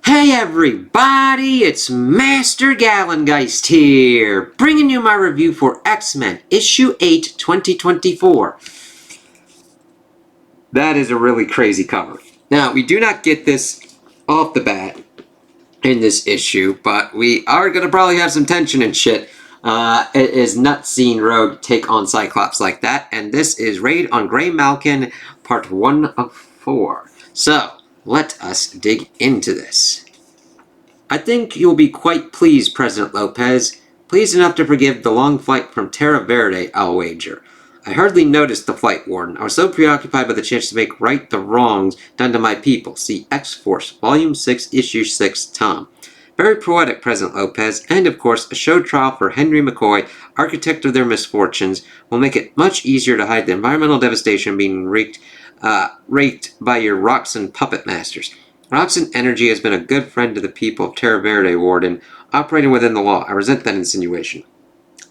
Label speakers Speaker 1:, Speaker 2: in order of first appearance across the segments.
Speaker 1: Hey everybody, it's Master Gallengeist here, bringing you my review for X-Men Issue 8, 2024. That is a really crazy cover. Now, we do not get this off the bat in this issue, but we are going to probably have some tension and shit. It is nuts seeing Rogue take on Cyclops like that, and this is Raid on Graymalkin, part 1 of 4. So, let us dig into this. I think you'll be quite pleased, President Lopez. Pleased enough to forgive the long flight from Terra Verde, I'll wager. I hardly noticed the flight warden. I was so preoccupied by the chance to make right the wrongs done to my people. See X-Force, Volume 6, Issue 6, Tom. Very poetic, President Lopez, and of course, a show trial for Henry McCoy, architect of their misfortunes, will make it much easier to hide the environmental devastation being wreaked by your Roxxon puppet masters. Roxxon Energy has been a good friend to the people of Terra Verde, Warden, operating within the law. I resent that insinuation.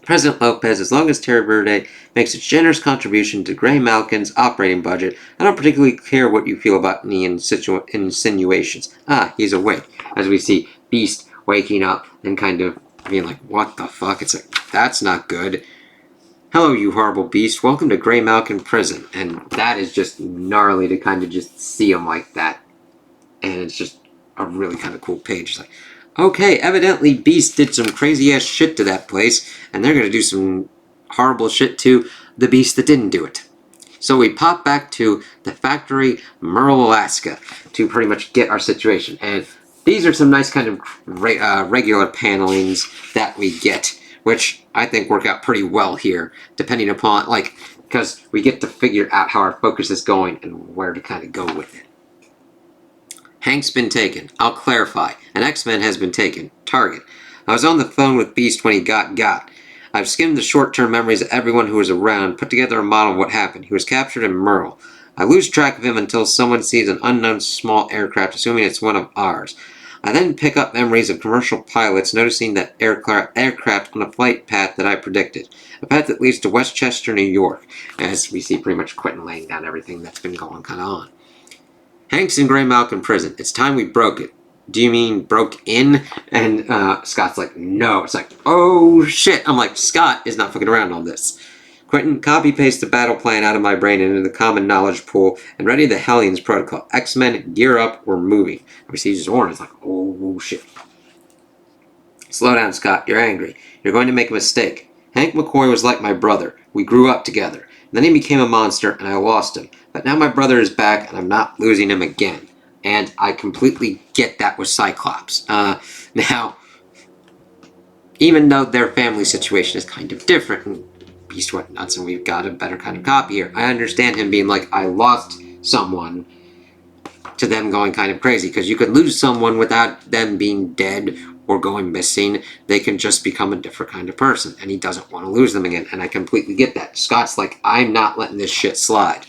Speaker 1: President Lopez, as long as Terra Verde makes a generous contribution to Graymalkin's operating budget, I don't particularly care what you feel about any insinuations. Ah, he's awake. As we see Beast waking up and kind of being like, what the fuck? It's like, that's not good. Hello, you horrible beast. Welcome to Graymalkin Prison. And that is just gnarly to kind of just see him like that. And it's just a really kind of cool page. It's like, okay, evidently Beast did some crazy ass shit to that place, and they're going to do some horrible shit to the Beast that didn't do it. So we pop back to the factory, Merle, Alaska, to pretty much get our situation. And these are some nice kind of regular panelings that we get, which I think work out pretty well here, depending upon, like, because we get to figure out how our focus is going and where to kind of go with it. Hank's been taken. I'll clarify. An X-Men has been taken. Target. I was on the phone with Beast when he got. I've skimmed the short-term memories of everyone who was around, put together a model of what happened. He was captured in Merle. I lose track of him until someone sees an unknown small aircraft, assuming it's one of ours. I then pick up memories of commercial pilots, noticing that aircraft on a flight path that I predicted. A path that leads to Westchester, New York, as we see pretty much Quentin laying down everything that's been going kind of on. Hank's in Graymalkin prison. It's time we broke it. Do you mean broke in? And Scott's like, no. It's like, oh shit. I'm like, Scott is not fucking around on this. Quentin, copy-paste the battle plan out of my brain into the common knowledge pool and ready the Hellions protocol. X-Men, gear up, we're moving. And we see his horn. It's like, oh shit. Slow down, Scott. You're angry. You're going to make a mistake. Hank McCoy was like my brother. We grew up together. Then he became a monster, and I lost him. But now my brother is back, and I'm not losing him again. And I completely get that with Cyclops. Now, even though their family situation is kind of different, and Beast went nuts, and we've got a better kind of copy here, I understand him being like, I lost someone, to them going kind of crazy. Because you could lose someone without them being dead or going missing. They can just become a different kind of person, and he doesn't want to lose them again, and I completely get that. Scott's like, I'm not letting this shit slide.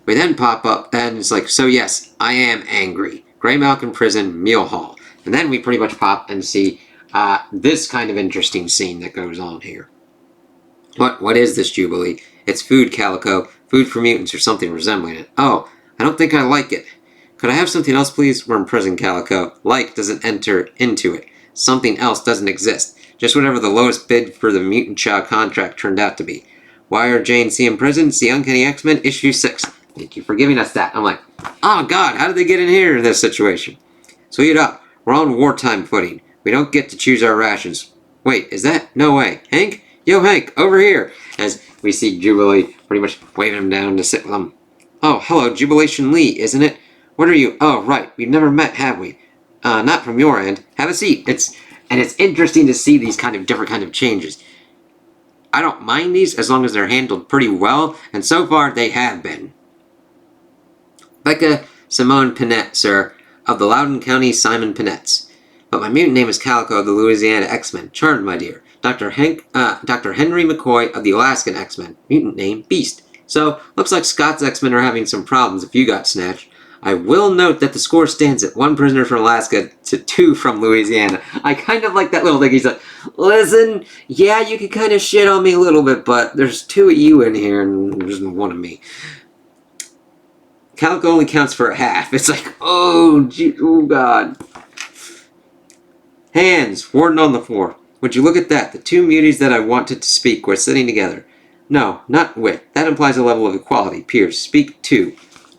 Speaker 1: We then pop up, and it's like, so yes, I am angry. Graymalkin Prison, Meal Hall. And then we pretty much pop and see this kind of interesting scene that goes on here. What is this, Jubilee? It's food, Calico. Food for mutants or something resembling it. Oh, I don't think I like it. Could I have something else, please? We're in prison, Calico. Like doesn't enter into it. Something else doesn't exist. Just whatever the lowest bid for the Mutant Child contract turned out to be. Why are J and C in prison? See Uncanny X-Men, Issue 6. Thank you for giving us that. I'm like, oh god, how did they get in here in this situation? Sweet up. We're on wartime footing. We don't get to choose our rations. Wait, is that? No way. Hank? Yo, Hank, over here. As we see Jubilee pretty much waving him down to sit with him. Oh, hello, Jubilation Lee, isn't it? What are you? Oh, right. We've never met, have we? Not from your end. Have a seat. It's interesting to see these kind of different kind of changes. I don't mind these as long as they're handled pretty well, and so far they have been. Becca Simone Pinette, sir, of the Loudoun County Simon Pinettes. But my mutant name is Calico of the Louisiana X-Men. Charmed, my dear. Dr. Henry McCoy of the Alaskan X-Men. Mutant name, Beast. So, looks like Scott's X-Men are having some problems if you got snatched. I will note that the score stands at 1 prisoner from Alaska to 2 from Louisiana. I kind of like that little thing. He's like, listen, yeah, you can kind of shit on me a little bit, but there's 2 of you in here and there's 1 of me. Calico only counts for a half. It's like, oh, gee, oh god. Hands, Warden on the floor. Would you look at that? The two muties that I wanted to speak were sitting together. No, not with. That implies a level of equality. Peers, speak to.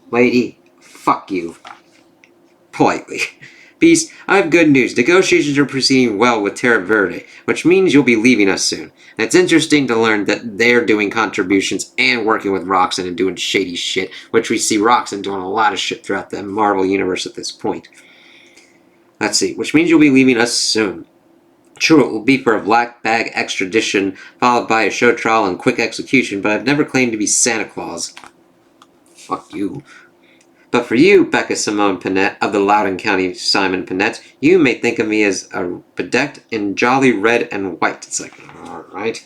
Speaker 1: Lady, fuck you. Politely. Beast, I have good news. Negotiations are proceeding well with Terra Verde, which means you'll be leaving us soon. And it's interesting to learn that they're doing contributions and working with Roxanne and doing shady shit, which we see Roxanne doing a lot of shit throughout the Marvel Universe at this point. Let's see, which means you'll be leaving us soon. True, it will be for a black bag extradition, followed by a show trial and quick execution, but I've never claimed to be Santa Claus. Fuck you. But for you, Becca Simone Panette of the Loudoun County Simon Panette, you may think of me as a bedecked in jolly red and white. It's like, alright.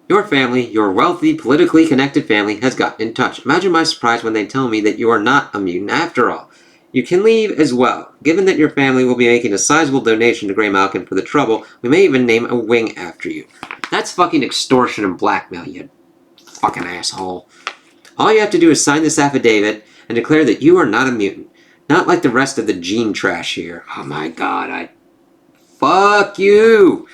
Speaker 1: Your family, your wealthy, politically connected family, has gotten in touch. Imagine my surprise when they tell me that you are not a mutant after all. You can leave as well. Given that your family will be making a sizable donation to Graymalkin for the trouble, we may even name a wing after you. That's fucking extortion and blackmail, you fucking asshole. All you have to do is sign this affidavit and declare that you are not a mutant. Not like the rest of the gene trash here. Oh my god, fuck you!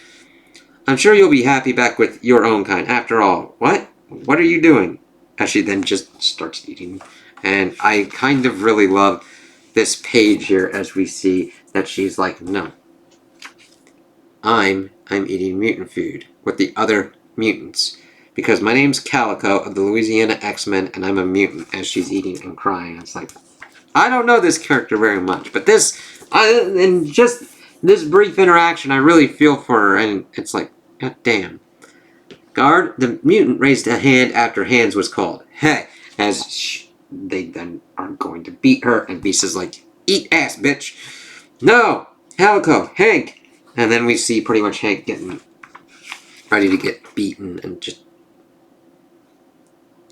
Speaker 1: I'm sure you'll be happy back with your own kind. After all, what? What are you doing? As she then just starts eating. And I kind of really love this page here as we see that she's like, no. I'm eating mutant food with the other mutants. Because my name's Calico of the Louisiana X-Men and I'm a mutant as she's eating and crying. It's like, I don't know this character very much, but in just this brief interaction, I really feel for her, and it's like, god damn. Guard, the mutant raised a hand after hands was called. Hey, they then are going to beat her, and Beast is like, eat ass, bitch. No, Calico, Hank. And then we see pretty much Hank getting ready to get beaten and just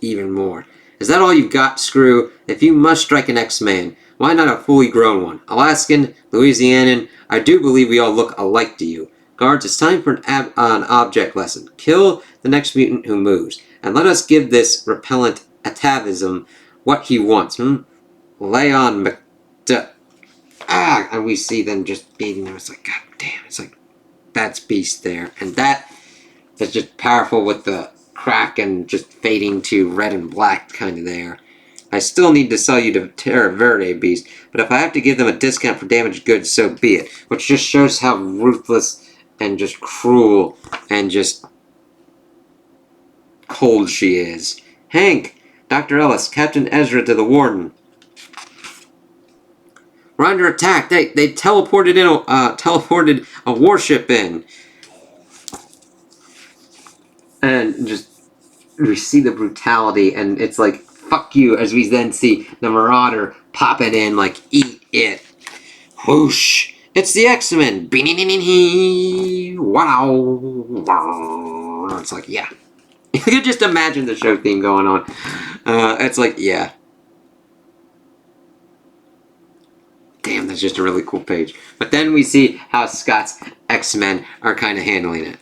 Speaker 1: even more. Is that all you've got, Screw? If you must strike an X-Man, why not a fully grown one? Alaskan, Louisianan, I do believe we all look alike to you. Guards, it's time for an object lesson. Kill the next mutant who moves, and let us give this repellent atavism what he wants, Lay on and we see them just beating him. It's like, god damn, it's like, that's Beast there. And that is just powerful with the crack and just fading to red and black kind of there. I still need to sell you to Terra Verde, Beast, but if I have to give them a discount for damaged goods, so be it. Which just shows how ruthless and just cruel and just cold she is. Hank, Dr. Ellis, Captain Ezra to the Warden. We're under attack. They teleported a warship in. And just we see the brutality, and it's like, fuck you, as we then see the Marauder pop it in, like, eat it. Whoosh. It's the X-Men. Wow. It's like, yeah. You can just imagine the show theme going on. It's like, yeah. Damn, that's just a really cool page. But then we see how Scott's X-Men are kind of handling it.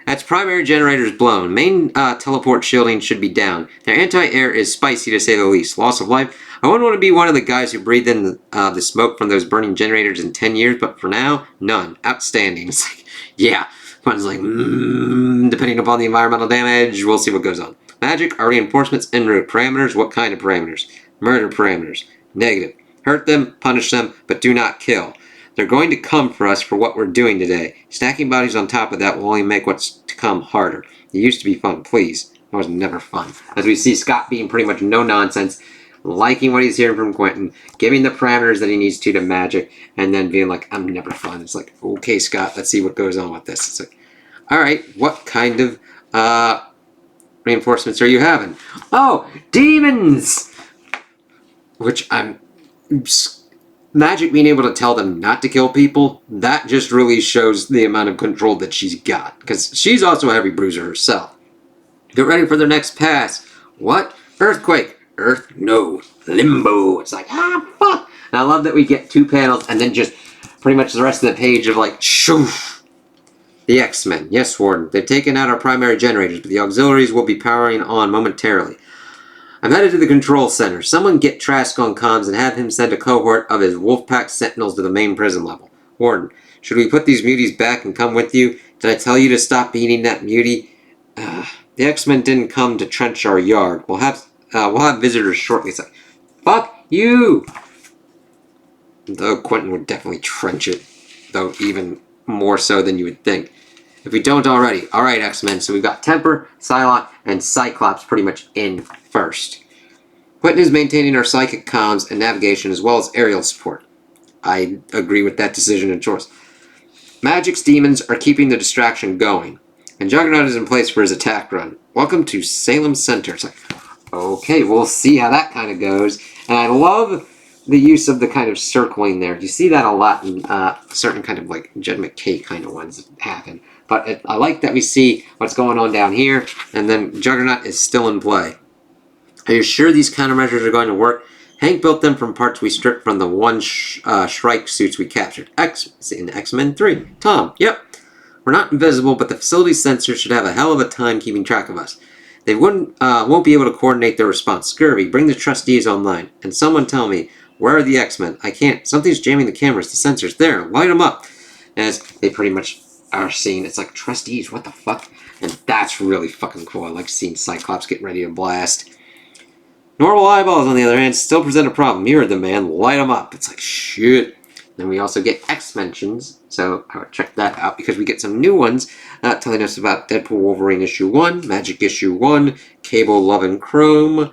Speaker 1: That's primary generators blown. Main teleport shielding should be down. Their anti-air is spicy to say the least. Loss of life. I wouldn't want to be one of the guys who breathed in the smoke from those burning generators in 10 years, but for now, none. Outstanding. It's like, yeah. One's like, depending upon the environmental damage, we'll see what goes on. Magic, our reinforcements en route. Parameters, what kind of parameters? Murder parameters. Negative. Hurt them, punish them, but do not kill. They're going to come for us for what we're doing today. Stacking bodies on top of that will only make what's to come harder. It used to be fun, please. That was never fun. As we see Scott being pretty much no nonsense, liking what he's hearing from Quentin, giving the parameters that he needs to Magic, and then being like, I'm never fun. It's like, okay, Scott, let's see what goes on with this. It's like, alright, what kind of reinforcements are you having? Oh, demons! Which Magic being able to tell them not to kill people, that just really shows the amount of control that she's got. Because she's also a heavy bruiser herself. Get ready for their next pass. What? Earthquake. Earth? No. Limbo. It's like, fuck. And I love that we get 2 panels and then just pretty much the rest of the page of like, shoof. The X-Men. Yes, Warden. They've taken out our primary generators, but the auxiliaries will be powering on momentarily. I'm headed to the control center. Someone get Trask on comms and have him send a cohort of his Wolfpack Sentinels to the main prison level. Warden, should we put these muties back and come with you? Did I tell you to stop eating that mutie? The X-Men didn't come to trench our yard. We'll have visitors shortly. It's like, fuck you! Though Quentin would definitely trench it. Though even more so than you would think. If we don't already. Alright, X-Men. So we've got Temper, Psylocke, and Cyclops pretty much in first. Quentin is maintaining our psychic comms and navigation as well as aerial support. I agree with that decision and choice. Magic's demons are keeping the distraction going. And Juggernaut is in place for his attack run. Welcome to Salem Center. It's like, okay, we'll see how that kind of goes. And I love the use of the kind of circling there. You see that a lot in certain kind of like Jed McKay kind of ones that happen. But I like that we see what's going on down here. And then Juggernaut is still in play. Are you sure these countermeasures are going to work? Hank built them from parts we stripped from the one Shrike suits we captured. In X-Men 3. Tom, yep. We're not invisible, but the facility sensors should have a hell of a time keeping track of us. They won't be able to coordinate their response. Scurvy, bring the trustees online. And someone tell me, where are the X-Men? I can't. Something's jamming the cameras. The sensors. There. Light them up. As they pretty much are seeing. It's like, trustees, what the fuck? And that's really fucking cool. I like seeing Cyclops getting ready to blast. Normal eyeballs, on the other hand, still present a problem. You heard the man. Light them up. It's like, shit. Then we also get X-Mentions, so I would check that out because we get some new ones telling us about Deadpool Wolverine issue 1, Magic issue 1, Cable Love and Chrome,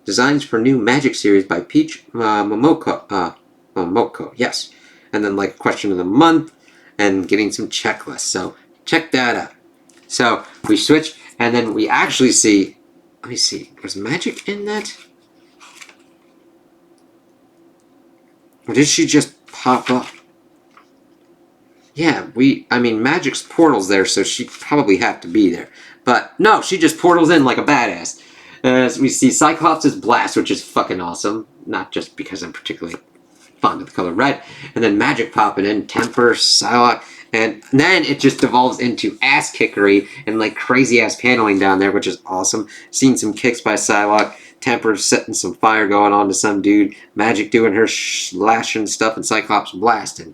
Speaker 1: designs for new Magic series by Peach Momoko, yes. And then like question of the month and getting some checklists, so check that out. So we switch and then we actually see, let me see, was Magic in that? Or did she just pop up? Yeah, Magic's portal's there, so she probably had to be there. But no, she just portals in like a badass. As we see Cyclops' blast, which is fucking awesome. Not just because I'm particularly fond of the color red. And then Magic popping in, Temper, Psylocke, and then it just devolves into ass kickery and like crazy ass paneling down there, which is awesome. Seeing some kicks by Psylocke. Temper setting some fire going on to some dude. Magic doing her slashing stuff and Cyclops blasting.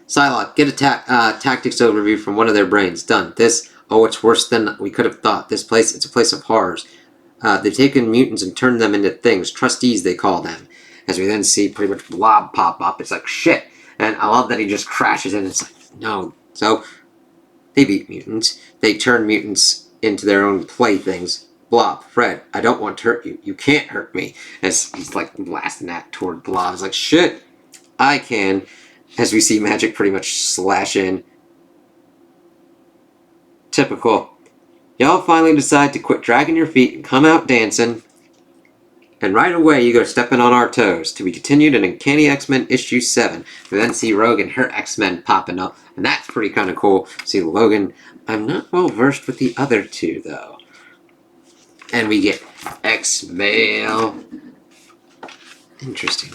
Speaker 1: Psylocke, get a tactics overview from one of their brains. Done. This, it's worse than we could have thought. This place, it's a place of horrors. They've taken mutants and turned them into things. Trustees, they call them. As we then see pretty much Blob pop up. It's like, shit. And I love that he just crashes in. It's like, no. So, they beat mutants. They turn mutants into their own playthings. Blob, Fred, I don't want to hurt you. You can't hurt me. As he's like blasting that toward Blob. It's like, shit, I can. As we see Magic pretty much slash in. Typical. Y'all finally decide to quit dragging your feet and come out dancing. And right away you go stepping on our toes. To be continued in Uncanny X-Men issue 7. We then see Rogue and her X-Men popping up. And that's pretty kind of cool. See Logan. I'm not well versed with the other two though. And we get X-Mail. Interesting.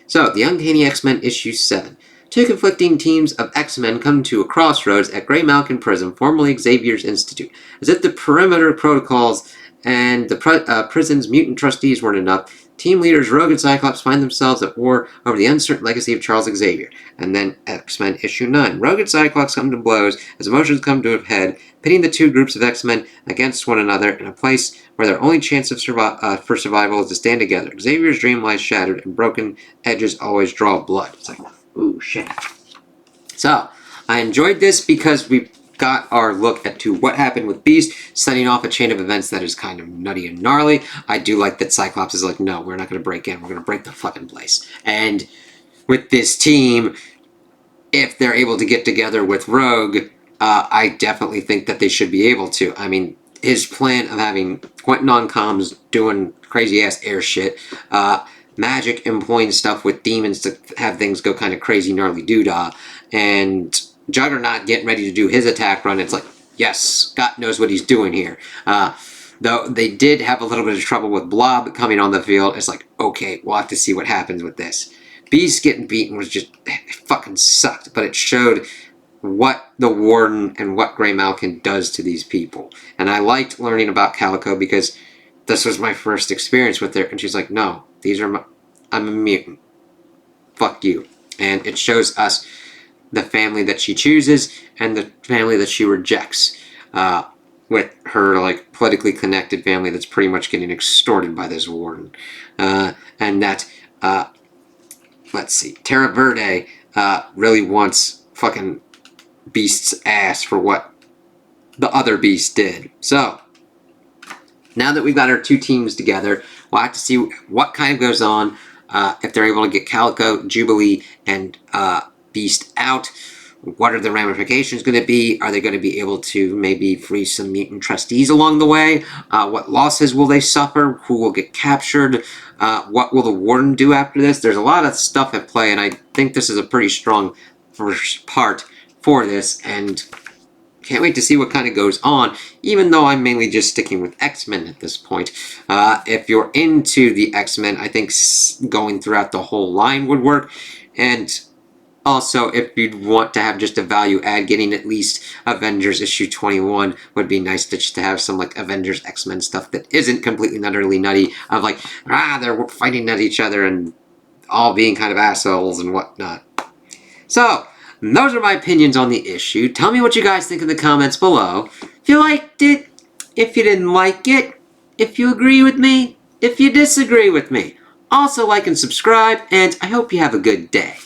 Speaker 1: So, the Uncanny X-Men issue 7. Two conflicting teams of X-Men come to a crossroads at Graymalkin Prison, formerly Xavier's Institute. As if the perimeter protocols and the prison's mutant trustees weren't enough, team leaders Rogue and Cyclops find themselves at war over the uncertain legacy of Charles Xavier. And then X-Men issue 9. Rogue and Cyclops come to blows as emotions come to a head, pitting the two groups of X-Men against one another in a place where their only chance of for survival is to stand together. Xavier's dream lies shattered, and broken edges always draw blood. It's like, ooh, shit. So, I enjoyed this because we got our look at to what happened with Beast, setting off a chain of events that is kind of nutty and gnarly. I do like that Cyclops is like, no, we're not going to break in. We're going to break the fucking place. And with this team, if they're able to get together with Rogue, I definitely think that they should be able to. I mean, his plan of having Quentin on comms doing crazy-ass air shit, Magic employing stuff with demons to have things go kind of crazy, gnarly doodah, and Juggernaut getting ready to do his attack run. It's like, yes, Scott knows what he's doing here. Though they did have a little bit of trouble with Blob coming on the field. It's like, okay, we'll have to see what happens with this. Beast getting beaten was just, it fucking sucked, but it showed what the Warden and what Graymalkin does to these people. And I liked learning about Calico because this was my first experience with her. And she's like, no, I'm a mutant. Fuck you. And it shows us the family that she chooses and the family that she rejects. With her like politically connected family that's pretty much getting extorted by this Warden. And that, let's see, Terra Verde really wants fucking Beast's ass for what the other Beast did. So, now that we've got our two teams together, we'll have to see what kind of goes on, if they're able to get Calico, Jubilee, and Beast out. What are the ramifications going to be? Are they going to be able to maybe free some mutant trustees along the way? What losses will they suffer? Who will get captured? What will the Warden do after this? There's a lot of stuff at play, and I think this is a pretty strong first part for this, and can't wait to see what kind of goes on, even though I'm mainly just sticking with X-Men at this point. If you're into the X-Men, I think going throughout the whole line would work, and also, if you'd want to have just a value add, getting at least Avengers issue 21 would be nice to just to have some like Avengers X-Men stuff that isn't completely and utterly nutty, of like, they're fighting at each other and all being kind of assholes and whatnot. So, those are my opinions on the issue. Tell me what you guys think in the comments below. If you liked it, if you didn't like it, if you agree with me, if you disagree with me. Also like and subscribe, and I hope you have a good day.